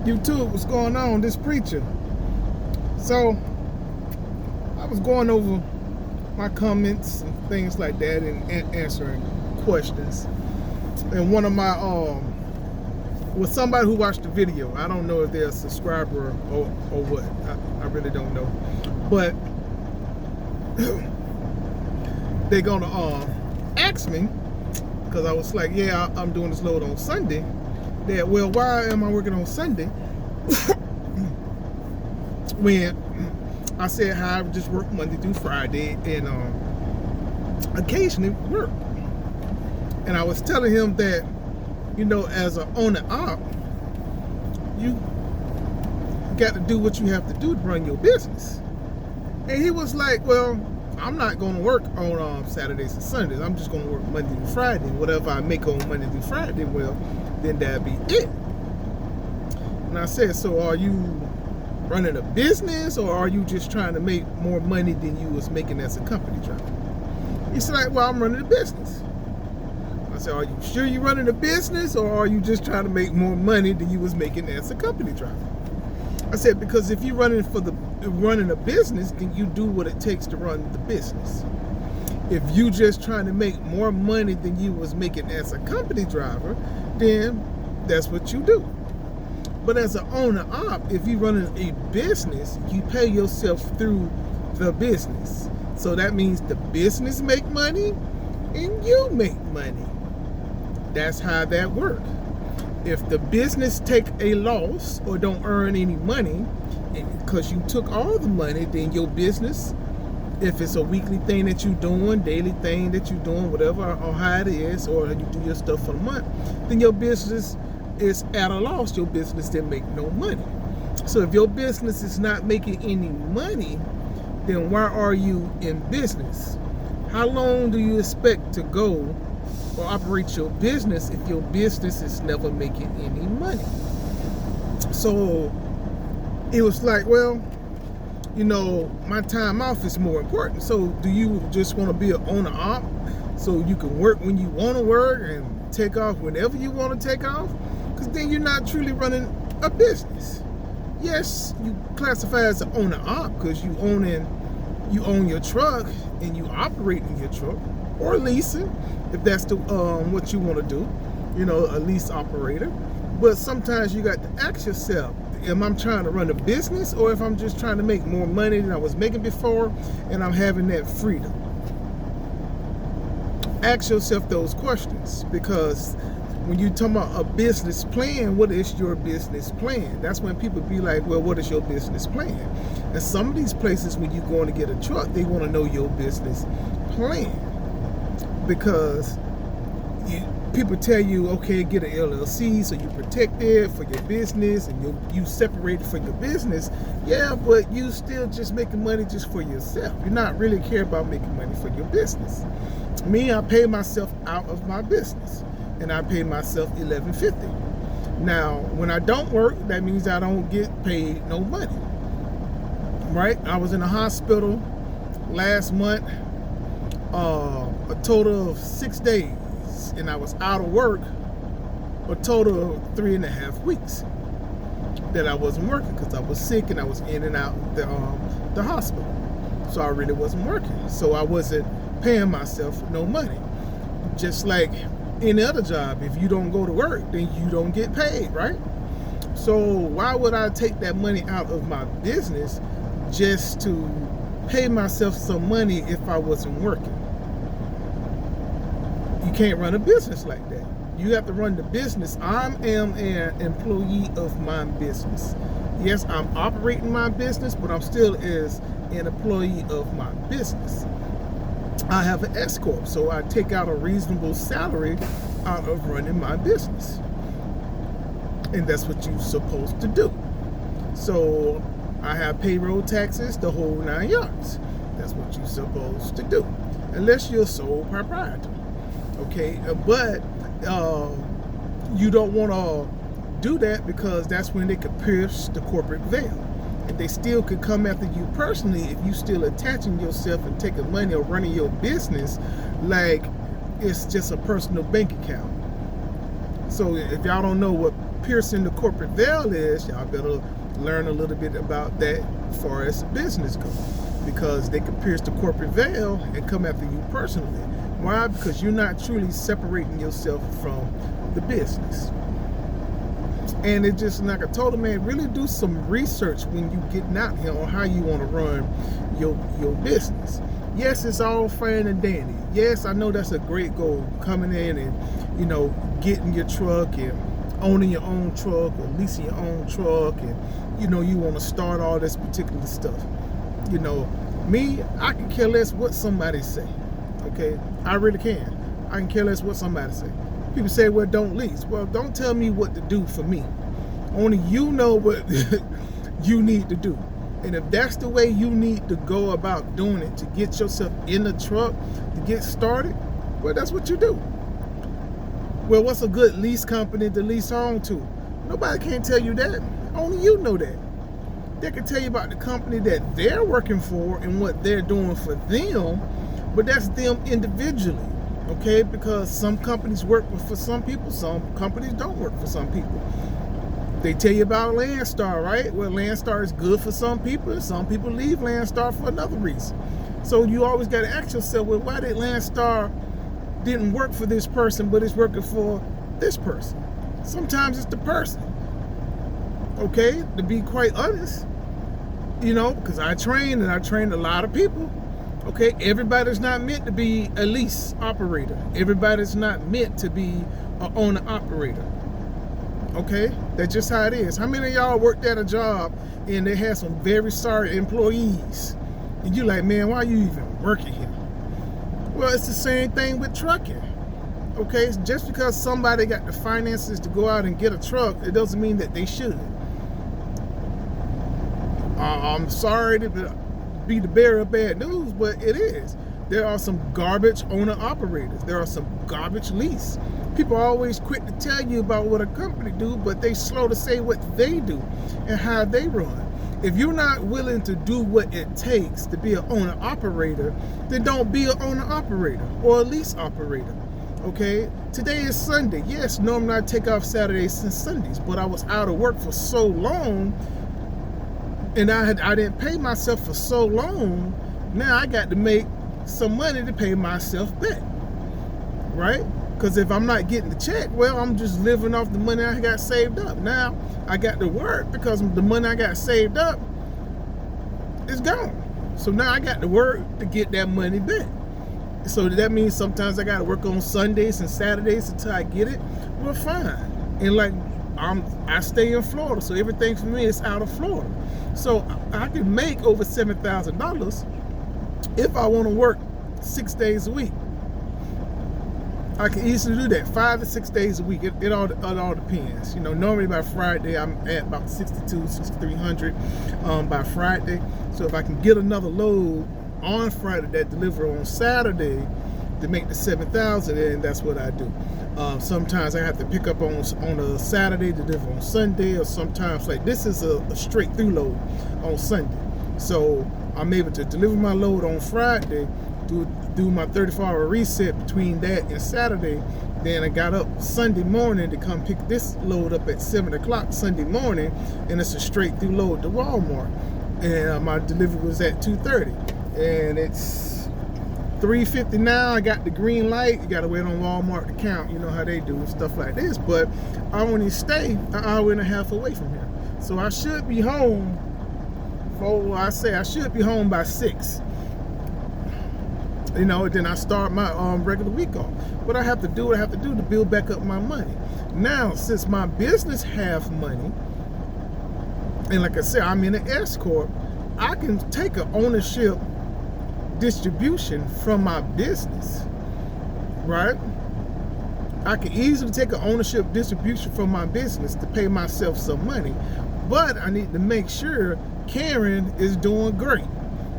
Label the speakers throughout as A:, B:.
A: YouTube, what's going on? This preacher. So I was going over my comments and things like that and answering questions. And one of my was somebody who watched the video. I don't know if they're a subscriber or what. I really don't know. But they're gonna ask me, because I was like, yeah, I'm doing this load on Sunday. That, well, why am I working on Sunday when I said how I just work Monday through Friday and occasionally work? And I was telling him that, you know, as an owner op, you got to do what you have to do to run your business. And he was like, well, I'm not going to work on Saturdays and Sundays. I'm just going to work Monday through Friday. Whatever I make on Monday through Friday, well, then that'd be it. And I said, so are you running a business, or are you just trying to make more money than you was making as a company driver? He said, like, well, I'm running a business. I said, are you sure you're running a business, or are you just trying to make more money than you was making as a company driver? I said, because if you're running a business, then you do what it takes to run the business. If you just trying to make more money than you was making as a company driver, then that's what you do. But as an owner op, if you're running a business, you pay yourself through the business. So that means the business make money and you make money. That's how that works. If the business take a loss or don't earn any money, because you took all the money, then your business, if it's a weekly thing that you're doing, daily thing that you're doing, whatever, or how it is, or you do your stuff for the month, then your business is at a loss. Your business didn't make no money. So if your business is not making any money, then why are you in business? How long do you expect to go or operate your business if your business is never making any money? So it was like, well, you know, my time off is more important. So do you just want to be an owner op so you can work when you want to work and take off whenever you want to take off? Because then you're not truly running a business. Yes, you classify as an owner op because you own your truck and you operate in your truck, or leasing, if that's the what you want to do, you know, a lease operator. But sometimes you got to ask yourself, am I trying to run a business, or if I'm just trying to make more money than I was making before and I'm having that freedom? Ask yourself those questions, because when you talk about a business plan, what is your business plan? That's when people be like, well, what is your business plan? And some of these places, when you go in to get a truck, they want to know your business plan, because people tell you, okay, get an LLC so you protect it for your business and you separate it for your business. Yeah, but you still just making money just for yourself. You're not really care about making money for your business. Me, I pay myself out of my business, and I pay myself $11.50. Now, when I don't work, that means I don't get paid no money, right? I was in the hospital last month, a total of 6 days. And I was out of work a total of 3.5 weeks that I wasn't working, because I was sick and I was in and out the hospital. So I really wasn't working. So I wasn't paying myself no money. Just like any other job, if you don't go to work, then you don't get paid, right? So why would I take that money out of my business just to pay myself some money if I wasn't working? You can't run a business like that. You have to run the business. I am an employee of my business. Yes, I'm operating my business, but I'm still as an employee of my business. I have an S Corp, so I take out a reasonable salary out of running my business. And that's what you're supposed to do. So I have payroll taxes, the whole 9 yards. That's what you're supposed to do, unless you're sole proprietor. Okay, but you don't want to do that, because that's when they could pierce the corporate veil. And they still could come after you personally if you still attaching yourself and taking money or running your business like it's just a personal bank account. So if y'all don't know what piercing the corporate veil is, y'all better learn a little bit about that as far as business goes, because they can pierce the corporate veil and come after you personally. Why? Because you're not truly separating yourself from the business. And it just, like I told him, man, really do some research when you getting out here on how you want to run your business. Yes, it's all fine and dandy. Yes, I know that's a great goal, coming in and, you know, getting your truck and owning your own truck or leasing your own truck, and, you know, you want to start all this particular stuff. You know, me, I can care less what somebody say. Okay, I really can. I can care less what somebody say. People say, well, don't lease. Well, don't tell me what to do for me. Only you know what you need to do. And if that's the way you need to go about doing it to get yourself in the truck, to get started, well, that's what you do. Well, what's a good lease company to lease on to? Nobody can tell you that. Only you know that. They can tell you about the company that they're working for and what they're doing for them, but that's them individually. Okay, because some companies work for some people, some companies don't work for some people. They tell you about Landstar, right? Well, Landstar is good for some people, and some people leave Landstar for another reason. So you always got to ask yourself, well, why did Landstar didn't work for this person, but it's working for this person? Sometimes it's the person. Okay, to be quite honest, you know, because I train a lot of people. Okay, everybody's not meant to be a lease operator. Everybody's not meant to be an owner operator. Okay, that's just how it is. How many of y'all worked at a job and they had some very sorry employees, and you like, man, why are you even working here? Well, it's the same thing with trucking. Okay, just because somebody got the finances to go out and get a truck, it doesn't mean that they should. I'm sorry to be the bearer of bad news, but it is. There are some garbage owner operators. There are some garbage lease. People are always quick to tell you about what a company do, but they slow to say what they do and how they run. If you're not willing to do what it takes to be an owner operator, then don't be an owner operator or a lease operator. Okay, today is Sunday. Yes, normally I take off Saturdays and Sundays, but I was out of work for so long, and I didn't pay myself for so long. Now I got to make some money to pay myself back, right? Because if I'm not getting the check, well, I'm just living off the money I got saved up. Now I got to work because the money I got saved up is gone. So now I got to work to get that money back. So that means sometimes I got to work on Sundays and Saturdays until I get it. Well, fine. And like I stay in Florida, so everything for me is out of Florida. So I can make over $7,000 if I want to work 6 days a week. I can easily do that, 5 to 6 days a week. It all depends. You know, normally by Friday I'm at about 6,300 by Friday. So if I can get another load on Friday that deliver on Saturday to make the 7,000, then that's what I do. Sometimes I have to pick up on a Saturday, deliver on Sunday, or sometimes like this is a straight through load on Sunday. So I'm able to deliver my load on Friday, do my 34-hour reset between that and Saturday. Then I got up Sunday morning to come pick this load up at 7 o'clock Sunday morning, and it's a straight through load to Walmart. And my delivery was at 2:30, and it's 3:50 now. I got the green light. You got to wait on Walmart to count. You know how they do and stuff like this. But I only stay an hour and a half away from here, so I should be home. I should be home by 6. You know, then I start my regular week off. What I have to do to build back up my money. Now, since my business have money, and like I said, I'm in an S corp, I can take an ownership distribution from my business, right? I can easily take an ownership distribution from my business to pay myself some money, but I need to make sure Karen is doing great.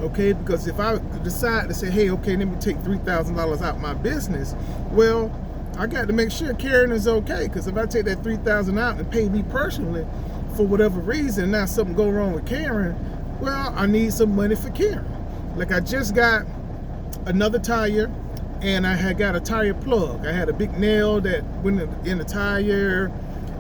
A: Okay, because if I decide to say, hey, okay, let me take $3,000 out my business, well, I got to make sure Karen is okay. Because if I take that $3,000 out and pay me personally for whatever reason, now something go wrong with Karen, well, I need some money for Karen. Like I just got another tire, and I had got a tire plug. I had a big nail that went in the tire,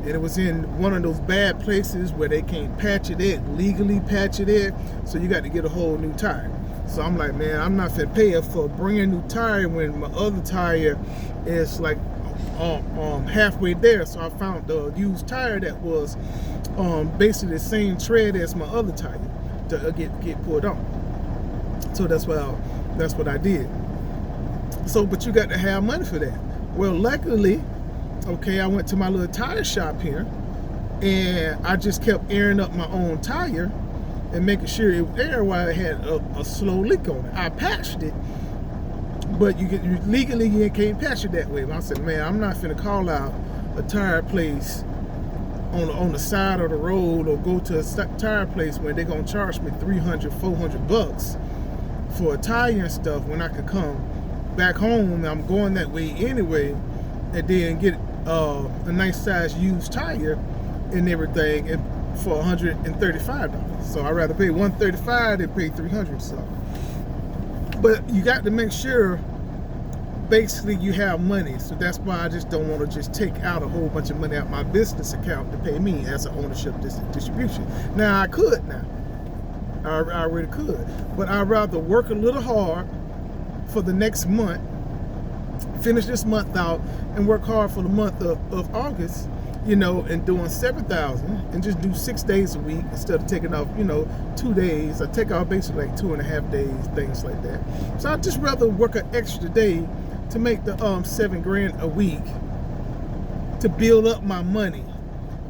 A: and it was in one of those bad places where they can't patch it in, legally patch it in, so you got to get a whole new tire. So I'm like, man, I'm not finna pay for a brand new tire when my other tire is like halfway there. So I found the used tire that was basically the same tread as my other tire to get pulled on. So that's what I did. So, but you got to have money for that. Well, luckily, okay, I went to my little tire shop here, and I just kept airing up my own tire and making sure it was air while it had a slow leak on it. I patched it, but legally you can't patch it that way. But I said, man, I'm not finna call out a tire place on the side of the road or go to a tire place where they're gonna charge me $300-400 for a tire and stuff when I could come back home. I'm going that way anyway, and then get a nice size used tire and everything for $135. So I'd rather pay $135 than pay $300. So, but you got to make sure basically you have money. So that's why I just don't want to just take out a whole bunch of money out my business account to pay me as an ownership distribution. Now I could now. I really could. But I'd rather work a little hard for the next month, finish this month out, and work hard for the month of August, you know, and doing 7,000 and just do 6 days a week instead of taking off, you know, 2 days. I take off basically like 2.5 days, things like that. So I'd just rather work an extra day to make the $7,000 a week to build up my money,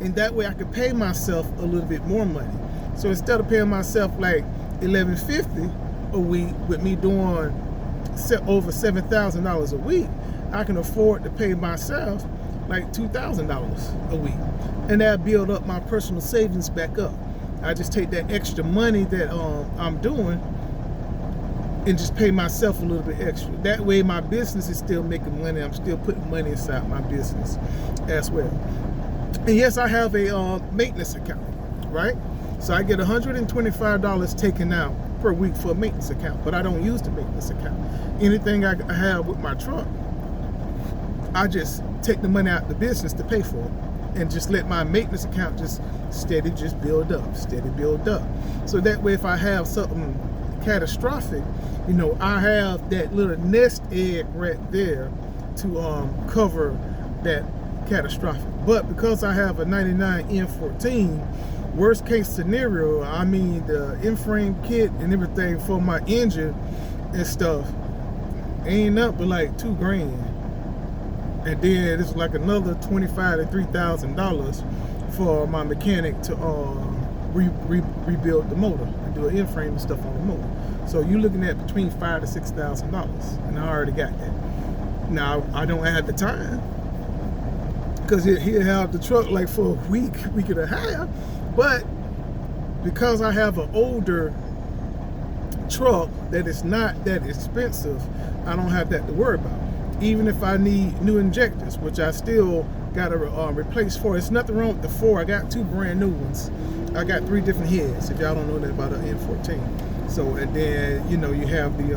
A: and that way I could pay myself a little bit more money. So instead of paying myself like $1,150 a week with me doing over $7,000 a week, I can afford to pay myself like $2,000 a week, and that build up my personal savings back up. I just take that extra money that I'm doing and just pay myself a little bit extra. That way my business is still making money. I'm still putting money inside my business as well. And yes, I have a maintenance account, right? So I get $125 taken out per week for a maintenance account, but I don't use the maintenance account. Anything I have with my truck, I just take the money out of the business to pay for it, and just let my maintenance account just steady build up. So that way if I have something catastrophic, you know, I have that little nest egg right there to cover that catastrophic. But because I have a 99 N14, worst case scenario, I mean the in-frame kit and everything for my engine and stuff ain't up but like $2,000, and then it's like another $2,500 to $3,000 for my mechanic to rebuild the motor and do an in-frame and stuff on the motor. So you're looking at between $5,000 to $6,000, and I already got that. Now I don't have the time, because he'll have the truck like for a week and a half. But because I have an older truck that is not that expensive, I don't have that to worry about. Even if I need new injectors, which I still got to replace 4. It's nothing wrong with the 4. I got 2 brand new ones. I got 3 different heads, if y'all don't know that about an N14. So, and then, you know, you have the,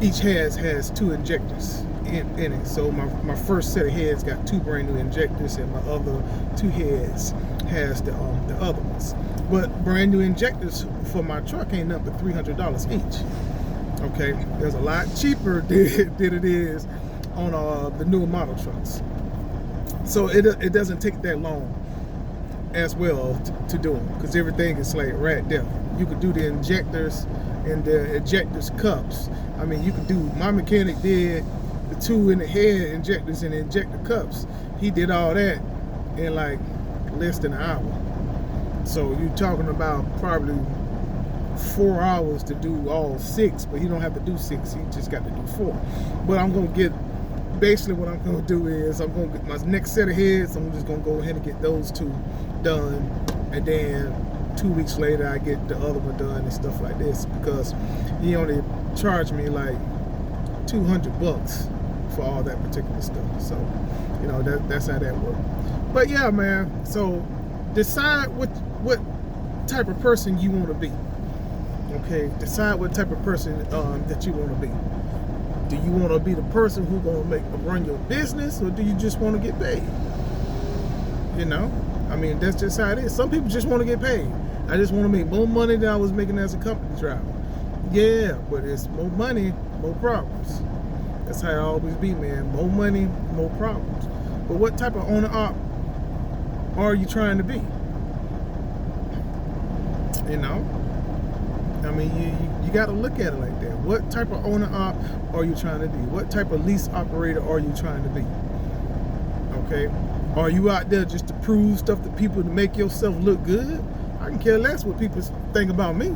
A: each head has 2 injectors in it. So my first set of heads got 2 brand new injectors, and my other 2 heads has the other ones. But brand new injectors for my truck ain't nothing but $300 each. Okay, there's a lot cheaper than it is on the newer model trucks. So it doesn't take that long as well to do them, because everything is like right there. You could do the injectors and the injectors cups. I mean, you could do, my mechanic did the 2 in the head injectors and the injector cups. He did all that in like less than an hour. So you're talking about probably 4 hours to do all 6, but he don't have to do 6, he just got to do 4. But I'm gonna get, basically what I'm gonna do is I'm gonna get my next set of heads, I'm just gonna go ahead and get those 2 done, and then 2 weeks later I get the other one done and stuff like this, because he only charged me like $200 for all that particular stuff. So, you know, that's how that works. But yeah, man, so decide what type of person you want to be. Okay, decide what type of person that you want to be. Do you want to be the person who's going to run your business, or do you just want to get paid? You know, I mean, that's just how it is. Some people just want to get paid. I just want to make more money than I was making as a company driver. Yeah, but it's more money, more problems. That's how it always be, man. More money, more problems. But what type of owner-op are you trying to be? You know? I mean, you got to look at it like that. What type of owner-op are you trying to be? What type of lease operator are you trying to be? Okay? Are you out there just to prove stuff to people to make yourself look good? I can care less what people think about me.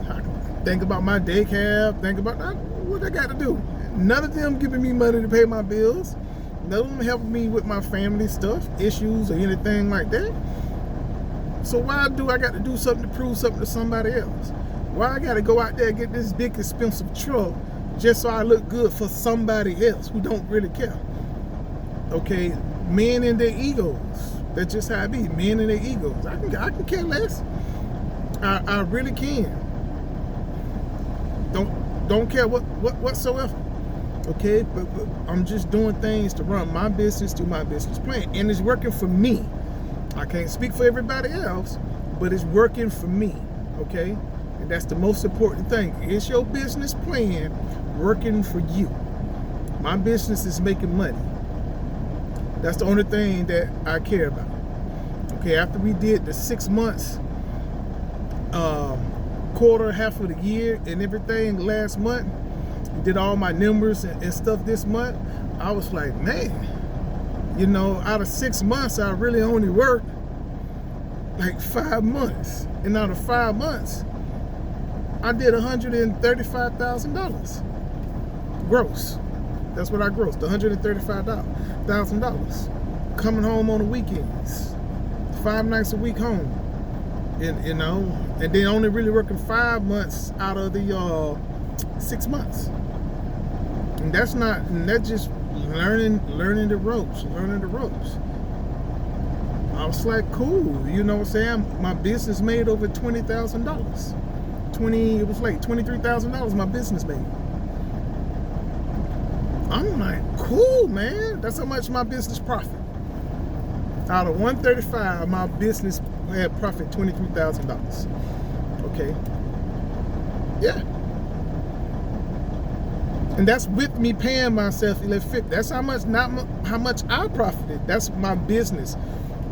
A: I can think about my day cab, think about what I got to do. None of them giving me money to pay my bills. None of them helping me with my family stuff, issues, or anything like that. So why do I got to do something to prove something to somebody else? Why I got to go out there and get this big expensive truck just so I look good for somebody else who don't really care? Okay, men and their egos. That's just how it be. Men and their egos. I can care less. I really can. Don't care whatsoever. Okay, but I'm just doing things to run my business to my business plan, and it's working for me. I can't speak for everybody else, but it's working for me. Okay, and that's the most important thing. Is your business plan working for you? My business is making money. That's the only thing that I care about. Okay, after we did the 6 months, quarter, half of the year, and everything last month, we did all my numbers and stuff this month, I was like, man, you know, out of 6 months, I really only worked like 5 months. And out of 5 months, I did $135,000 gross. That's what I grossed, $135,000. Coming home on the weekends, 5 nights a week home, and you know, and then only really working 5 months out of the 6 months. And that's just learning the ropes. I was like, cool, you know what I'm saying? My business made over $20,000. It was like $23,000 my business made. I'm like, cool, man. That's how much my business profit. Out of 135, my business had profit $23,000. Okay. Yeah. And that's with me paying myself $11.50. That's how much, not how much I profited. That's my business.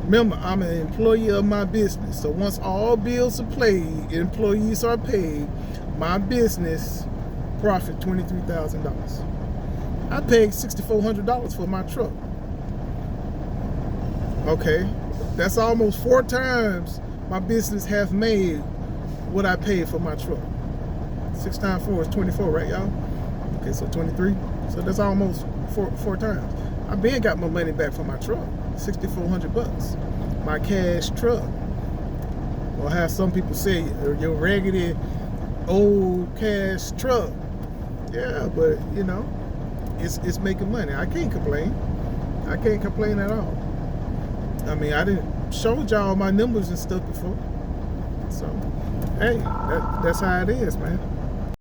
A: Remember, I'm an employee of my business. So once all bills are paid, employees are paid, my business profit $23,000. I paid $6,400 for my truck. Okay, that's almost 4 times my business has made what I paid for my truck. 6 times 4 is 24, right, y'all? Okay, so 23. So that's almost four times. I been got my money back for my truck, $6,400. My cash truck. Or how some people say, your raggedy old cash truck. Yeah, but you know, it's making money. I can't complain. I can't complain at all. I mean, I didn't show y'all my numbers and stuff before. So, hey, that's how it is, man.